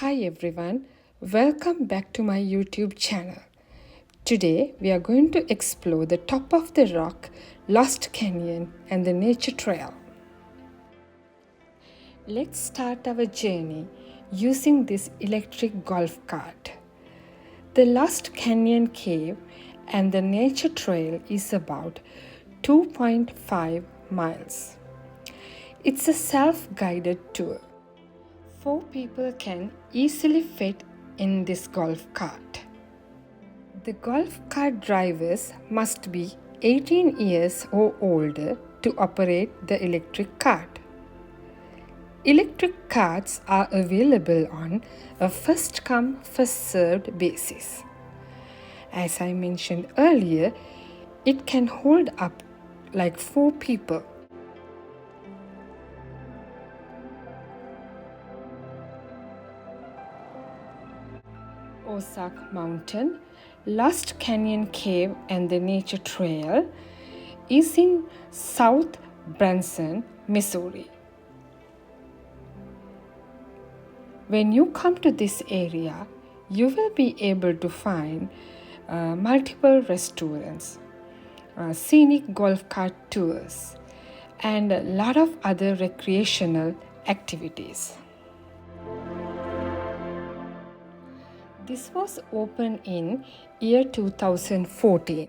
Hi everyone, welcome back to my YouTube channel. Today we are going to explore the top of the rock, Lost Canyon and the nature trail. Let's start our journey using this electric golf cart. The Lost Canyon Cave and the nature trail is about 2.5 miles. It's a self-guided tour. 4 people can easily fit in this golf cart. The golf cart drivers must be 18 years or older to operate the electric cart. Electric carts are available on a first-come, first-served basis. As I mentioned earlier, it can hold up like 4 people. Ozark Mountain, Lost Canyon Cave and the Nature Trail is in South Branson, Missouri. When you come to this area, you will be able to find multiple restaurants, scenic golf cart tours, and a lot of other recreational activities. This was opened in year 2014.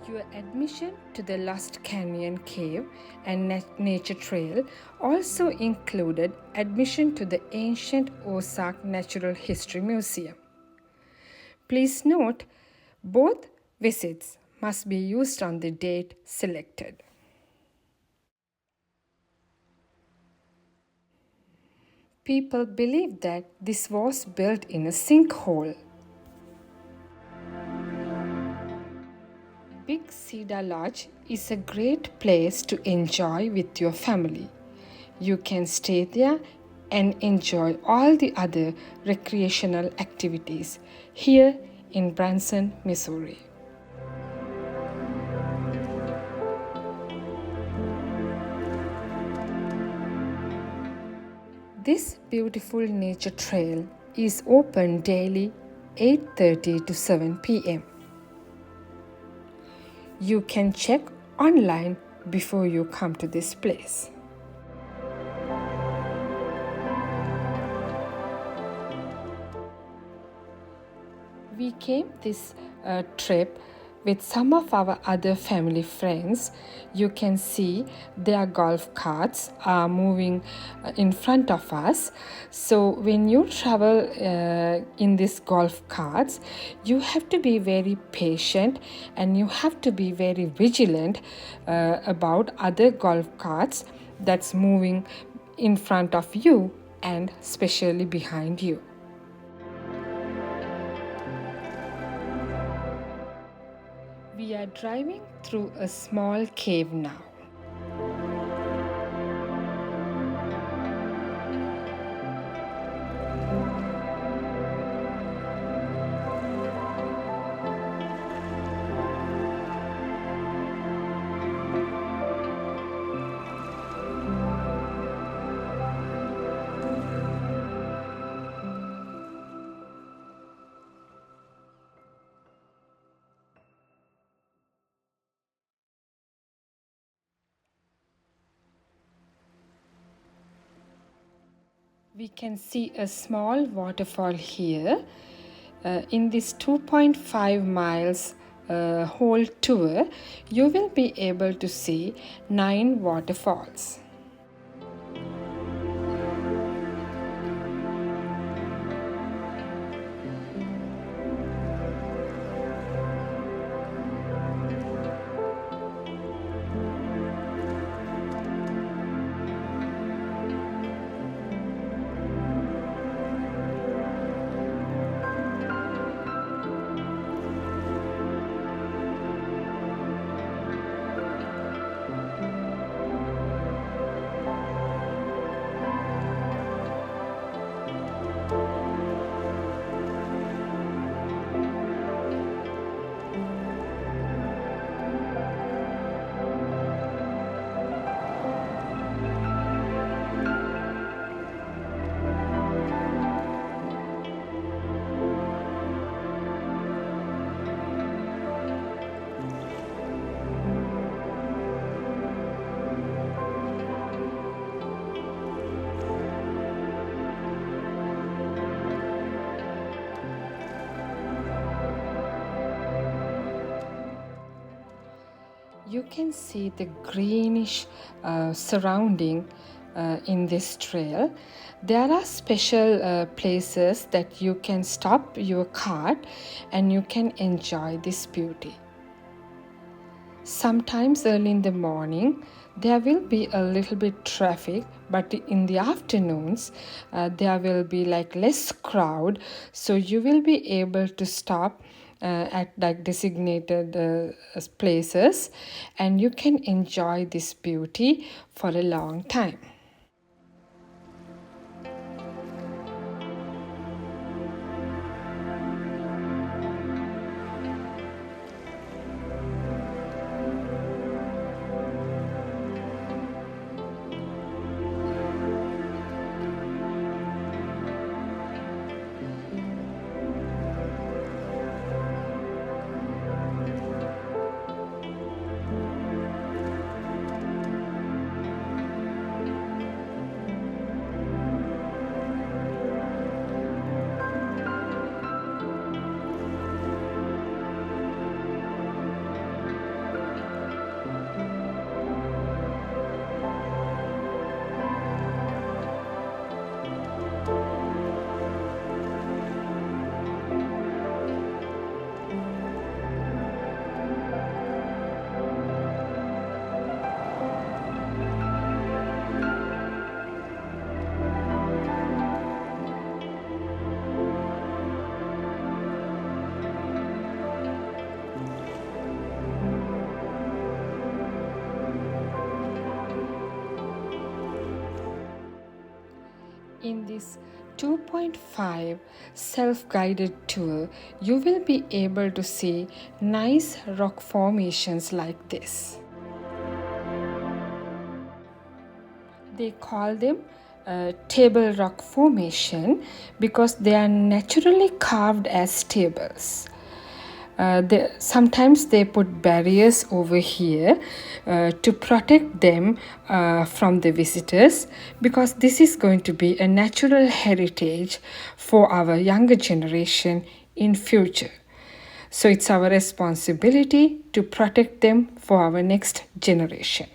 Your admission to the Lost Canyon Cave and Nature Trail also included admission to the Ancient Ozark Natural History Museum. Please note, both visits must be used on the date selected. People believe that this was built in a sinkhole. Big Cedar Lodge is a great place to enjoy with your family. You can stay there and enjoy all the other recreational activities here in Branson, Missouri. This beautiful nature trail is open daily 8:30 to 7 p.m. You can check online before you come to this place. We came this trip with some of our other family friends. You can see their golf carts are moving in front of us. So when you travel in these golf carts, you have to be very patient and you have to be very vigilant about other golf carts that's moving in front of you and especially behind you. We are driving through a small cave now. We can see a small waterfall here. In this 2.5 miles whole tour, you will be able to see 9 waterfalls. you can see the greenish surrounding in this trail. There are special places that you can stop your cart and you can enjoy this beauty. Sometimes early in the morning there will be a little bit traffic, but in the afternoons there will be like less crowd, so you will be able to stop at like designated places and you can enjoy this beauty for a long time. In this 2.5 self-guided tour, you will be able to see nice rock formations like this. They call them table rock formation because they are naturally carved as tables. Sometimes they put barriers over here to protect them from the visitors, because this is going to be a natural heritage for our younger generation in future. So it's our responsibility to protect them for our next generation.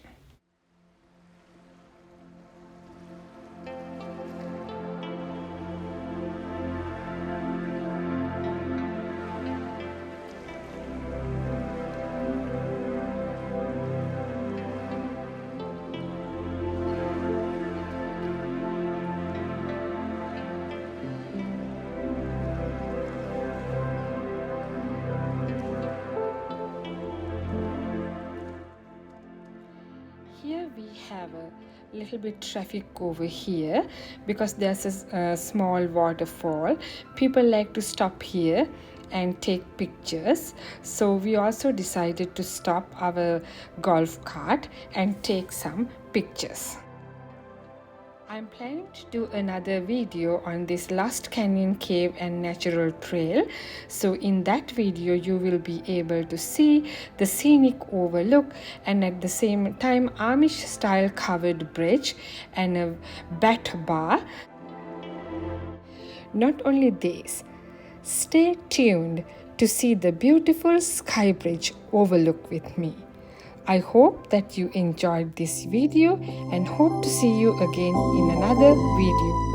Here we have a little bit traffic over here because there's a small waterfall. People like to stop here and take pictures, so we also decided to stop our golf cart and take some pictures. I'm planning to do another video on this Lost Canyon Cave and Natural Trail. So in that video you will be able to see the scenic overlook and at the same time Amish style covered bridge and a bat bar. Not only this, stay tuned to see the beautiful sky bridge overlook with me. I hope that you enjoyed this video and hope to see you again in another video.